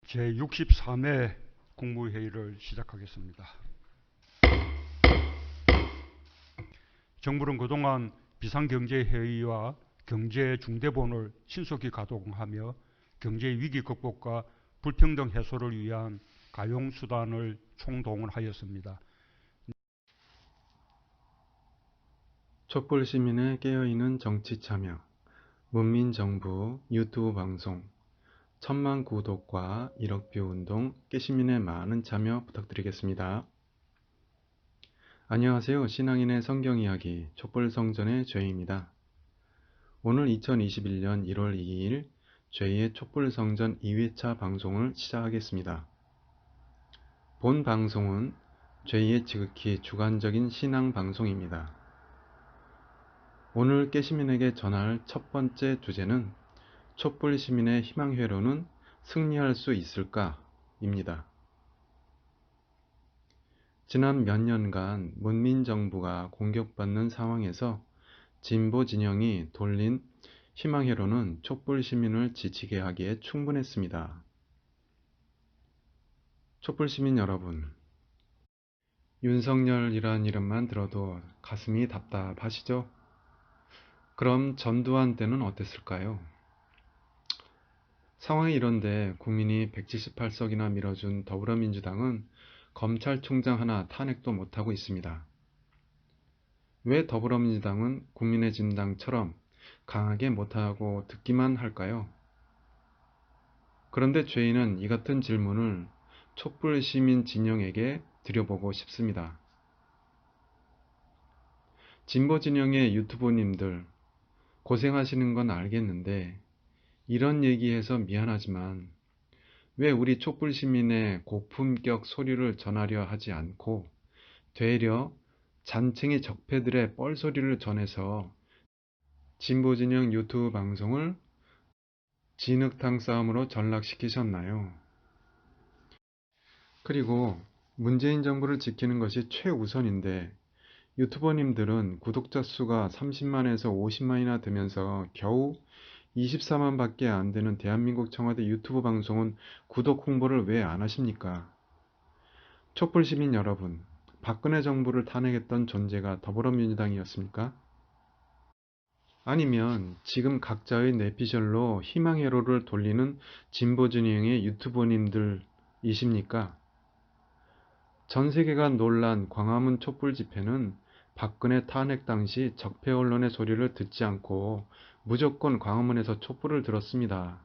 제63회 국무회의를 시작하겠습니다. 정부는 그동안 비상경제회의와 경제중대본을 신속히 가동하며 경제위기 극복과 불평등 해소를 위한 가용수단을 총동원하였습니다. 촛불시민의 깨어있는 정치참여, 문민정부 유튜브 방송, 1000만 구독과 1억 뷰 운동, 깨시민의 많은 참여 부탁드리겠습니다. 안녕하세요. 신앙인의 성경이야기 촛불성전의 죄입니다. 오늘 2021년 1월 2일 죄의 촛불성전 2회차 방송을 시작하겠습니다. 본 방송은 죄의 지극히 주관적인 신앙 방송입니다. 오늘 깨시민에게 전할 첫 번째 주제는 촛불 시민의 희망회로는 승리할 수 있을까? 입니다. 지난 몇 년간 문민정부가 공격받는 상황에서 진보 진영이 돌린 희망회로는 촛불 시민을 지치게 하기에 충분했습니다. 촛불 시민 여러분, 윤석열이란 이름만 들어도 가슴이 답답하시죠? 그럼 전두환 때는 어땠을까요? 상황이 이런데 국민이 178석이나 밀어준 더불어민주당은 검찰총장 하나 탄핵도 못하고 있습니다. 왜 더불어민주당은 국민의 진당처럼 강하게 못하고 듣기만 할까요? 그런데 죄인은 이 같은 질문을 촛불 시민 진영에게 드려보고 싶습니다. 진보 진영의 유튜버님들 고생하시는 건 알겠는데 이런 얘기해서 미안하지만 왜 우리 촛불 시민의 고품격 소리를 전하려 하지 않고 되려 잔챙이 적폐들의 뻘소리를 전해서 진보진영 유튜브 방송을 진흙탕 싸움으로 전락시키셨나요? 그리고 문재인 정부를 지키는 것이 최우선인데 유튜버님들은 구독자 수가 30만에서 50만이나 되면서 겨우 24만 밖에 안 되는 대한민국 청와대 유튜브 방송은 구독 홍보를 왜 안 하십니까? 촛불 시민 여러분, 박근혜 정부를 탄핵했던 존재가 더불어민주당이었습니까? 아니면 지금 각자의 내피셜로 희망회로를 돌리는 진보진영의 유튜버님들이십니까? 전 세계가 놀란 광화문 촛불 집회는 박근혜 탄핵 당시 적폐 언론의 소리를 듣지 않고 무조건 광화문에서 촛불을 들었습니다.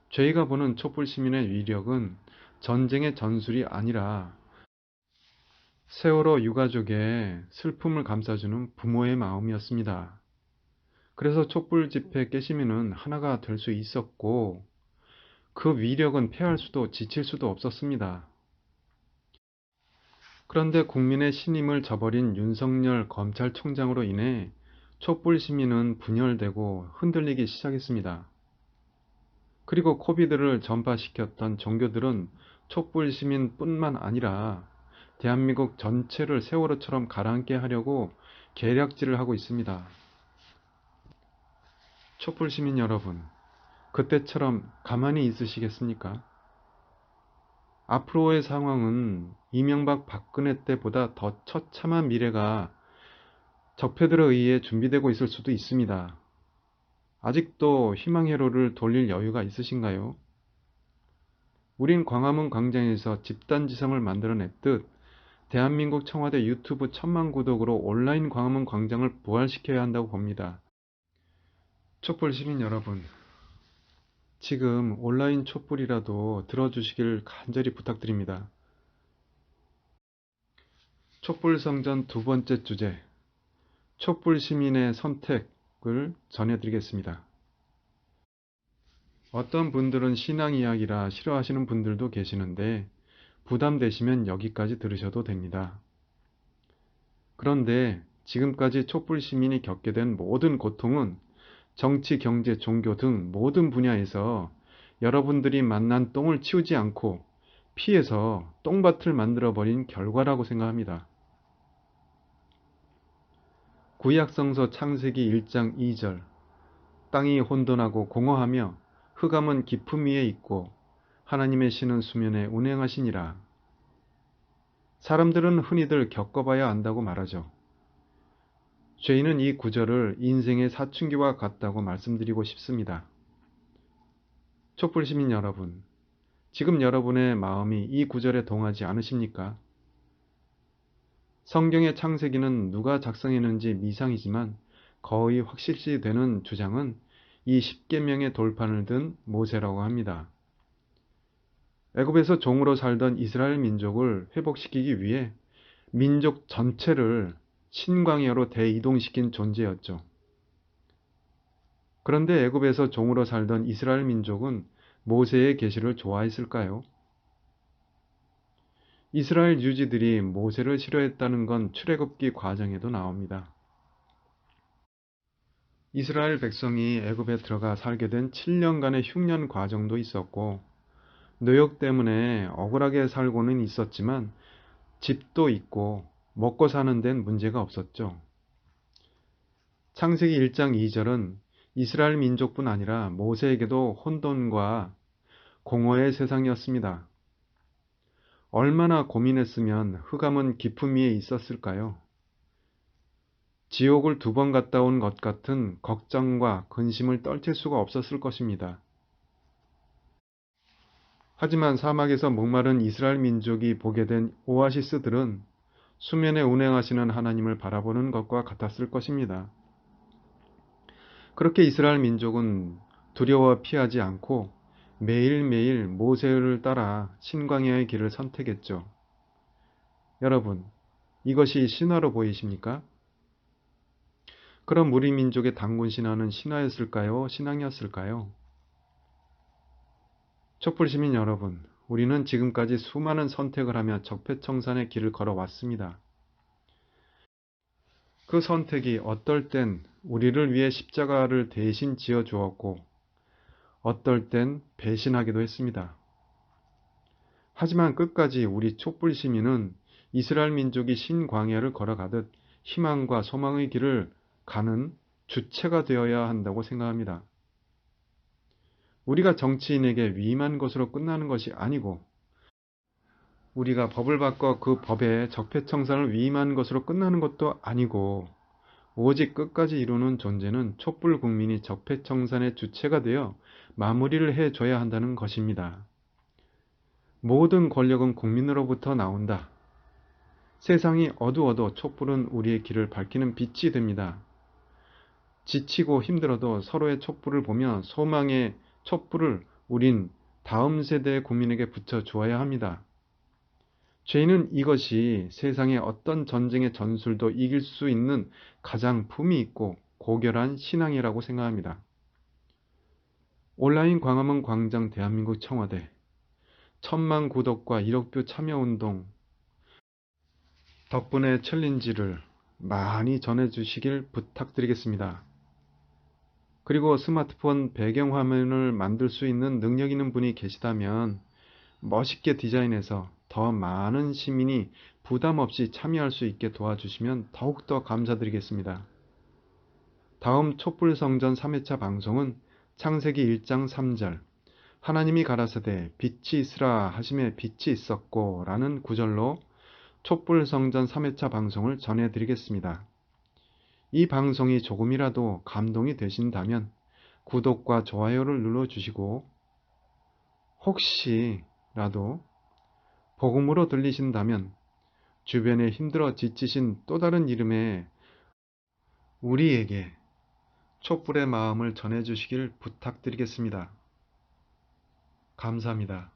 저희가 보는 촛불 시민의 위력은 전쟁의 전술이 아니라 세월호 유가족의 슬픔을 감싸주는 부모의 마음이었습니다. 그래서 촛불 집회 깨시민은 하나가 될 수 있었고 그 위력은 패할 수도 지칠 수도 없었습니다. 그런데 국민의 신임을 저버린 윤석열 검찰총장으로 인해 촛불 시민은 분열되고 흔들리기 시작했습니다. 그리고 코비드를 전파시켰던 종교들은 촛불 시민뿐만 아니라 대한민국 전체를 세월호처럼 가라앉게 하려고 계략질을 하고 있습니다. 촛불 시민 여러분, 그때처럼 가만히 있으시겠습니까? 앞으로의 상황은 이명박 박근혜 때보다 더 처참한 미래가 적폐들에 의해 준비되고 있을 수도 있습니다. 아직도 희망회로를 돌릴 여유가 있으신가요? 우린 광화문 광장에서 집단지성을 만들어냈듯 대한민국 청와대 유튜브 1000만 구독으로 온라인 광화문 광장을 부활시켜야 한다고 봅니다. 촛불 시민 여러분, 지금 온라인 촛불이라도 들어주시길 간절히 부탁드립니다. 촛불 성전 두 번째 주제, 촛불 시민의 선택을 전해드리겠습니다. 어떤 분들은 신앙 이야기라 싫어하시는 분들도 계시는데 부담되시면 여기까지 들으셔도 됩니다. 그런데 지금까지 촛불 시민이 겪게 된 모든 고통은 정치, 경제, 종교 등 모든 분야에서 여러분들이 만난 똥을 치우지 않고 피해서 똥밭을 만들어버린 결과라고 생각합니다. 구약성서 창세기 1장 2절 땅이 혼돈하고 공허하며 흑암은 깊음 위에 있고 하나님의 신은 수면에 운행하시니라. 사람들은 흔히들 겪어봐야 안다고 말하죠. 죄인은 이 구절을 인생의 사춘기와 같다고 말씀드리고 싶습니다. 촛불시민 여러분, 지금 여러분의 마음이 이 구절에 동하지 않으십니까? 성경의 창세기는 누가 작성했는지 미상이지만 거의 확실시되는 주장은 이 십계명의 돌판을 든 모세라고 합니다. 애굽에서 종으로 살던 이스라엘 민족을 회복시키기 위해 민족 전체를 신광야로 대이동시킨 존재였죠. 그런데 애굽에서 종으로 살던 이스라엘 민족은 모세의 계시를 좋아했을까요? 이스라엘 유지들이 모세를 싫어했다는 건 출애굽기 과정에도 나옵니다. 이스라엘 백성이 애굽에 들어가 살게 된 7년간의 흉년 과정도 있었고 노역 때문에 억울하게 살고는 있었지만 집도 있고 먹고 사는 데는 문제가 없었죠. 창세기 1장 2절은 이스라엘 민족뿐 아니라 모세에게도 혼돈과 공허의 세상이었습니다. 얼마나 고민했으면 흑암은 깊음 위에 있었을까요? 지옥을 2번 갔다 온 것 같은 걱정과 근심을 떨칠 수가 없었을 것입니다. 하지만 사막에서 목마른 이스라엘 민족이 보게 된 오아시스들은 수면에 운행하시는 하나님을 바라보는 것과 같았을 것입니다. 그렇게 이스라엘 민족은 두려워 피하지 않고 매일매일 모세를 따라 신광야의 길을 선택했죠. 여러분, 이것이 신화로 보이십니까? 그럼 우리 민족의 단군 신화는 신화였을까요? 신앙이었을까요? 촛불시민 여러분, 우리는 지금까지 수많은 선택을 하며 적폐청산의 길을 걸어왔습니다. 그 선택이 어떨 땐 우리를 위해 십자가를 대신 지어 주었고, 어떨 땐 배신하기도 했습니다. 하지만 끝까지 우리 촛불 시민은 이스라엘 민족이 신광야를 걸어가듯 희망과 소망의 길을 가는 주체가 되어야 한다고 생각합니다. 우리가 정치인에게 위임한 것으로 끝나는 것이 아니고 우리가 법을 바꿔 그 법에 적폐청산을 위임한 것으로 끝나는 것도 아니고 오직 끝까지 이루는 존재는 촛불 국민이 적폐청산의 주체가 되어 마무리를 해줘야 한다는 것입니다. 모든 권력은 국민으로부터 나온다. 세상이 어두워도 촛불은 우리의 길을 밝히는 빛이 됩니다. 지치고 힘들어도 서로의 촛불을 보며 소망의 촛불을 우린 다음 세대의 국민에게 붙여주어야 합니다. 죄인은 이것이 세상의 어떤 전쟁의 전술도 이길 수 있는 가장 품위 있고 고결한 신앙이라고 생각합니다. 온라인 광화문 광장 대한민국 청와대 1000만 구독과 1억 뷰 참여운동 덕분에 챌린지를 많이 전해주시길 부탁드리겠습니다. 그리고 스마트폰 배경화면을 만들 수 있는 능력 있는 분이 계시다면 멋있게 디자인해서 더 많은 시민이 부담 없이 참여할 수 있게 도와주시면 더욱더 감사드리겠습니다. 다음 촛불성전 3회차 방송은 창세기 1장 3절 하나님이 가라사대 빛이 있으라 하심에 빛이 있었고 라는 구절로 촛불성전 3회차 방송을 전해드리겠습니다. 이 방송이 조금이라도 감동이 되신다면 구독과 좋아요를 눌러주시고 혹시라도 복음으로 들리신다면 주변에 힘들어 지치신 또 다른 이름의 우리에게 촛불의 마음을 전해주시길 부탁드리겠습니다. 감사합니다.